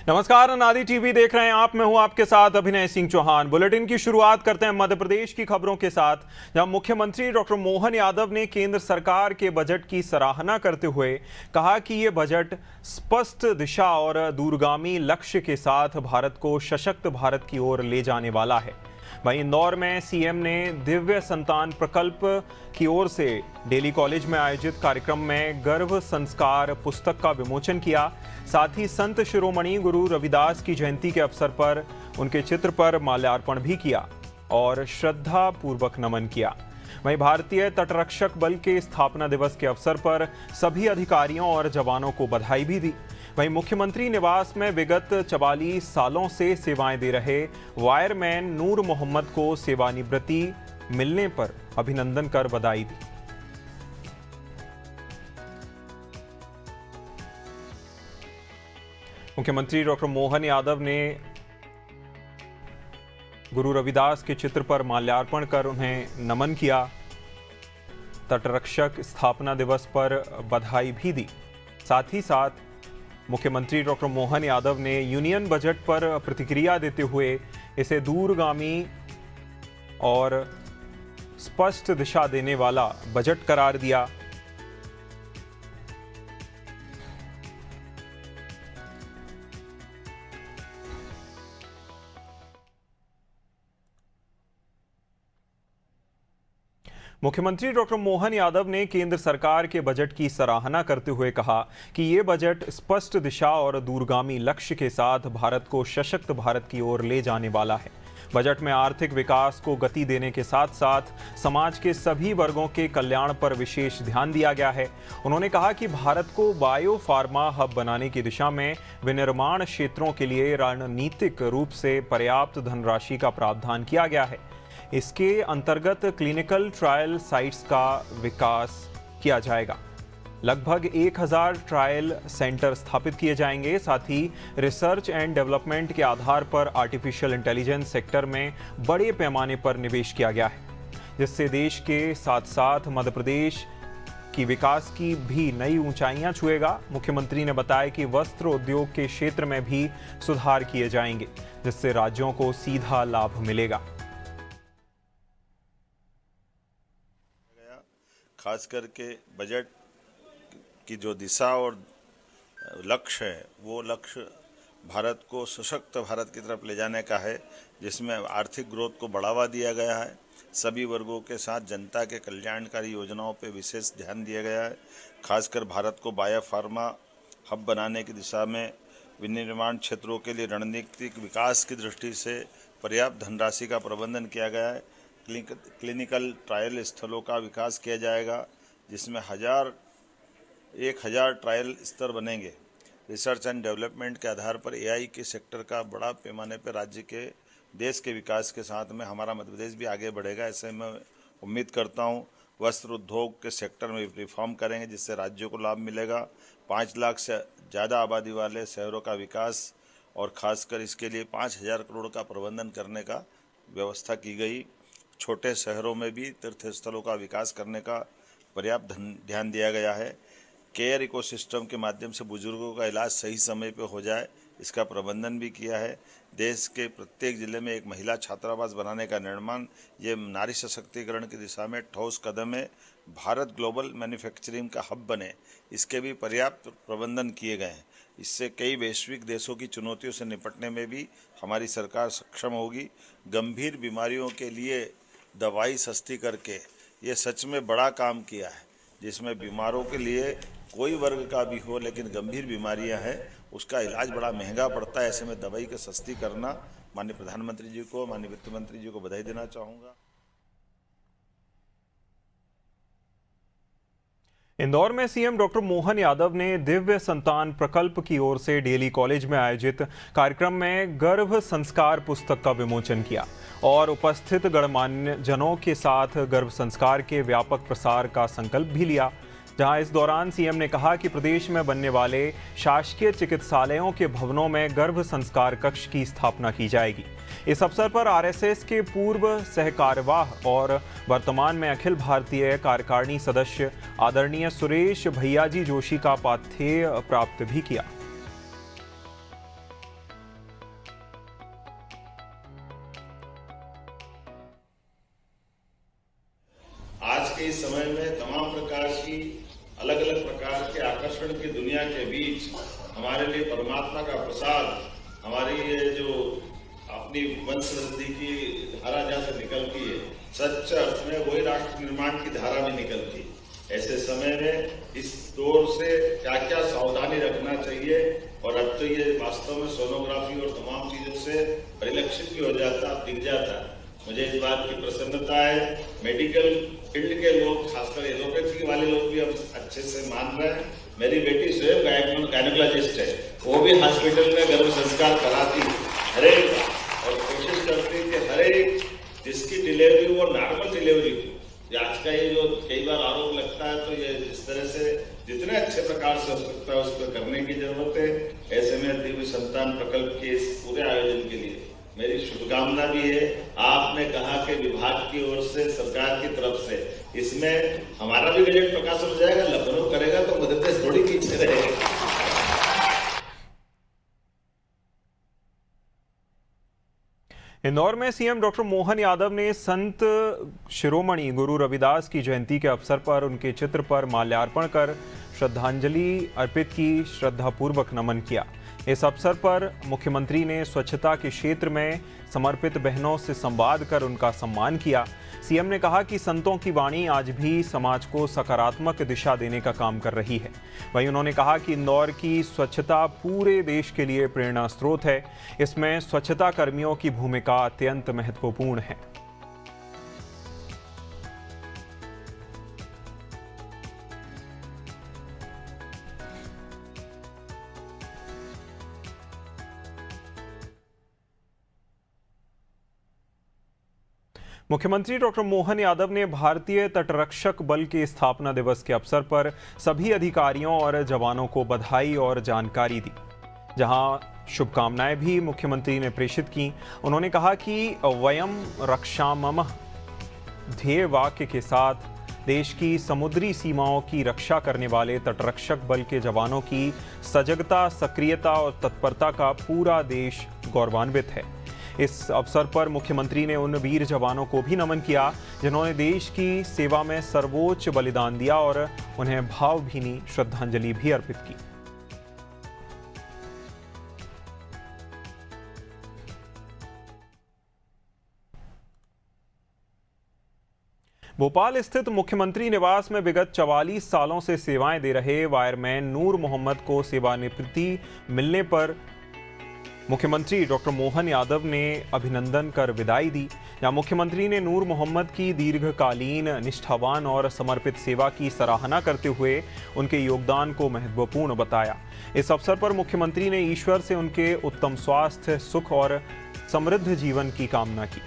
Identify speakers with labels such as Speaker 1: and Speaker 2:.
Speaker 1: नमस्कार, अनादि टीवी देख रहे हैं आप। मैं हूं आपके साथ अभिनय सिंह चौहान। बुलेटिन की शुरुआत करते हैं मध्य प्रदेश की खबरों के साथ, जहां मुख्यमंत्री डॉक्टर मोहन यादव ने केंद्र सरकार के बजट की सराहना करते हुए कहा कि ये बजट स्पष्ट दिशा और दूरगामी लक्ष्य के साथ भारत को सशक्त भारत की ओर ले जाने वाला है। वहीं इंदौर में सीएम ने दिव्य संतान प्रकल्प की ओर से डेली कॉलेज में आयोजित कार्यक्रम में गर्भ संस्कार पुस्तक का विमोचन किया। साथ ही संत शिरोमणि गुरु रविदास की जयंती के अवसर पर उनके चित्र पर माल्यार्पण भी किया और श्रद्धा पूर्वक नमन किया। वहीं भारतीय तटरक्षक बल के स्थापना दिवस के अवसर पर सभी अधिकारियों और जवानों को बधाई भी दी। वहीं मुख्यमंत्री निवास में विगत 44 सालों से सेवाएं दे रहे वायरमैन नूर मोहम्मद को सेवानिवृत्ति मिलने पर अभिनंदन कर बधाई दी। मुख्यमंत्री डॉक्टर मोहन यादव ने गुरु रविदास के चित्र पर माल्यार्पण कर उन्हें नमन किया। तटरक्षक स्थापना दिवस पर बधाई भी दी। साथ ही साथ मुख्यमंत्री डॉक्टर मोहन यादव ने यूनियन बजट पर प्रतिक्रिया देते हुए इसे दूरगामी और स्पष्ट दिशा देने वाला बजट करार दिया। मुख्यमंत्री डॉक्टर मोहन यादव ने केंद्र सरकार के बजट की सराहना करते हुए कहा कि ये बजट स्पष्ट दिशा और दूरगामी लक्ष्य के साथ भारत को सशक्त भारत की ओर ले जाने वाला है। बजट में आर्थिक विकास को गति देने के साथ साथ समाज के सभी वर्गों के कल्याण पर विशेष ध्यान दिया गया है। उन्होंने कहा कि भारत को बायो फार्मा हब बनाने की दिशा में विनिर्माण क्षेत्रों के लिए रणनीतिक रूप से पर्याप्त धनराशि का प्रावधान किया गया है। इसके अंतर्गत क्लिनिकल ट्रायल साइट्स का विकास किया जाएगा। लगभग 1000 ट्रायल सेंटर स्थापित किए जाएंगे। साथ ही रिसर्च एंड डेवलपमेंट के आधार पर आर्टिफिशियल इंटेलिजेंस सेक्टर में बड़े पैमाने पर निवेश किया गया है, जिससे देश के साथ साथ मध्य प्रदेश की विकास की भी नई ऊंचाइयां छुएगा। मुख्यमंत्री ने बताया कि वस्त्र उद्योग के क्षेत्र में भी सुधार किए जाएंगे, जिससे राज्यों को सीधा लाभ मिलेगा।
Speaker 2: खास करके बजट की जो दिशा और लक्ष्य है, वो लक्ष्य भारत को सशक्त भारत की तरफ ले जाने का है, जिसमें आर्थिक ग्रोथ को बढ़ावा दिया गया है। सभी वर्गों के साथ जनता के कल्याणकारी योजनाओं पर विशेष ध्यान दिया गया है। खासकर भारत को बायो फार्मा हब बनाने की दिशा में विनिर्माण क्षेत्रों के लिए रणनीतिक विकास की दृष्टि से पर्याप्त धनराशि का प्रबंधन किया गया है। क्लिनिकल ट्रायल स्थलों का विकास किया जाएगा, जिसमें 1000 ट्रायल स्तर बनेंगे। रिसर्च एंड डेवलपमेंट के आधार पर एआई के सेक्टर का बड़ा पैमाने पर राज्य के देश के विकास के साथ में हमारा मध्य प्रदेश भी आगे बढ़ेगा, ऐसे मैं उम्मीद करता हूं। वस्त्र उद्योग के सेक्टर में रिफॉर्म करेंगे, जिससे राज्यों को लाभ मिलेगा। 5 लाख से ज़्यादा आबादी वाले शहरों का विकास और ख़ासकर इसके लिए 5000 करोड़ का प्रबंधन करने का व्यवस्था की गई। छोटे शहरों में भी तीर्थ स्थलों का विकास करने का पर्याप्त ध्यान दिया गया है। केयर इकोसिस्टम के माध्यम से बुजुर्गों का इलाज सही समय पर हो जाए, इसका प्रबंधन भी किया है। देश के प्रत्येक जिले में एक महिला छात्रावास बनाने का निर्माण, ये नारी सशक्तिकरण की दिशा में ठोस कदम है। भारत ग्लोबल मैन्युफैक्चरिंग का हब बने, इसके भी पर्याप्त प्रबंधन किए गए हैं। इससे कई वैश्विक देशों की चुनौतियों से निपटने में भी हमारी सरकार सक्षम होगी। गंभीर बीमारियों के लिए दवाई सस्ती करके ये सच में बड़ा काम किया है, जिसमें बीमारों के लिए कोई वर्ग का भी हो, लेकिन गंभीर बीमारियां हैं, उसका इलाज बड़ा महंगा पड़ता है। ऐसे में दवाई का सस्ती करना, माननीय प्रधानमंत्री जी को, माननीय वित्त मंत्री जी को बधाई देना चाहूँगा।
Speaker 1: इंदौर में सीएम डॉक्टर मोहन यादव ने दिव्य संतान प्रकल्प की ओर से डेली कॉलेज में आयोजित कार्यक्रम में गर्भ संस्कार पुस्तक का विमोचन किया और उपस्थित गणमान्य जनों के साथ गर्भ संस्कार के व्यापक प्रसार का संकल्प भी लिया। जहां इस दौरान सीएम ने कहा कि प्रदेश में बनने वाले शासकीय चिकित्सालयों के भवनों में गर्भ संस्कार कक्ष की स्थापना की जाएगी। इस अवसर पर आरएसएस के पूर्व सहकार्यवाह और वर्तमान में अखिल भारतीय कार्यकारिणी सदस्य आदरणीय सुरेश भैयाजी जोशी का पाथेय प्राप्त भी किया।
Speaker 2: के इस समय में तमाम प्रकार की अलग अलग प्रकार के आकर्षण की दुनिया के बीच हमारे लिए परमात्मा का प्रसाद, हमारी ये जो अपनी वंशवृद्धि की धारा जहाँ से निकलती है, सच्चे अर्थ में वही राष्ट्र निर्माण की धारा में निकलती है। ऐसे समय में इस दौर से क्या क्या सावधानी रखना चाहिए, और अब तो ये वास्तव में सोनोग्राफी और तमाम चीजों से परिलक्षित भी हो जाता, दिख जाता। मुझे इस बात की प्रसन्नता है, मेडिकल फील्ड के लोग, खासकर एलोपैथी वाले लोग भी अब अच्छे से मान रहे हैं। मेरी बेटी स्वयं गायनोलॉजिस्ट है, वो भी हॉस्पिटल में गर्भ संस्कार कराती हर एक, और कोशिश करती कि हर एक जिसकी डिलीवरी वो नॉर्मल डिलीवरी हो। आज का ये जो कई बार आरोप लगता है, तो ये इस तरह से जितने अच्छे प्रकार से हो सकता है उसको करने की जरूरत है। ऐसे में दिव्य संतान प्रकल्प के इस पूरे आयोजन के लिए मेरी शुभकामना भी है। आपने कहा कि विभाग की ओर से, सरकार की तरफ से इसमें हमारा भी बजट प्रकाशन हो जाएगा, लखनऊ करेगा तो मध्य प्रदेश थोड़ी पीछे रहेगा।
Speaker 1: इंदौर में सीएम डॉक्टर मोहन यादव ने संत शिरोमणि गुरु रविदास की जयंती के अवसर पर उनके चित्र पर माल्यार्पण कर श्रद्धांजलि अर्पित की, श्रद्धापूर्वक नमन किया। इस अवसर पर मुख्यमंत्री ने स्वच्छता के क्षेत्र में समर्पित बहनों से संवाद कर उनका सम्मान किया। सीएम ने कहा कि संतों की वाणी आज भी समाज को सकारात्मक दिशा देने का काम कर रही है। वहीं उन्होंने कहा कि इंदौर की स्वच्छता पूरे देश के लिए प्रेरणा स्रोत है। इसमें स्वच्छता कर्मियों की भूमिका अत्यंत महत्वपूर्ण है। मुख्यमंत्री डॉक्टर मोहन यादव ने भारतीय तटरक्षक बल के स्थापना दिवस के अवसर पर सभी अधिकारियों और जवानों को बधाई और जानकारी दी, जहां शुभकामनाएं भी मुख्यमंत्री ने प्रेषित की। उन्होंने कहा कि वयम रक्षामः ध्येय वाक्य के साथ देश की समुद्री सीमाओं की रक्षा करने वाले तटरक्षक बल के जवानों की सजगता, सक्रियता और तत्परता का पूरा देश गौरवान्वित है। इस अवसर पर मुख्यमंत्री ने उन वीर जवानों को भी नमन किया जिन्होंने देश की सेवा में सर्वोच्च बलिदान दिया, और उन्हें भावभीनी श्रद्धांजलि भी अर्पित की। भोपाल स्थित मुख्यमंत्री निवास में विगत 44 सालों से सेवाएं दे रहे वायरमैन नूर मोहम्मद को सेवानिवृत्ति मिलने पर मुख्यमंत्री डॉक्टर मोहन यादव ने अभिनंदन कर विदाई दी। जहां मुख्यमंत्री ने नूर मोहम्मद की दीर्घकालीन, निष्ठावान और समर्पित सेवा की सराहना करते हुए उनके योगदान को महत्वपूर्ण बताया। इस अवसर पर मुख्यमंत्री ने ईश्वर से उनके उत्तम स्वास्थ्य, सुख और समृद्ध जीवन की कामना की।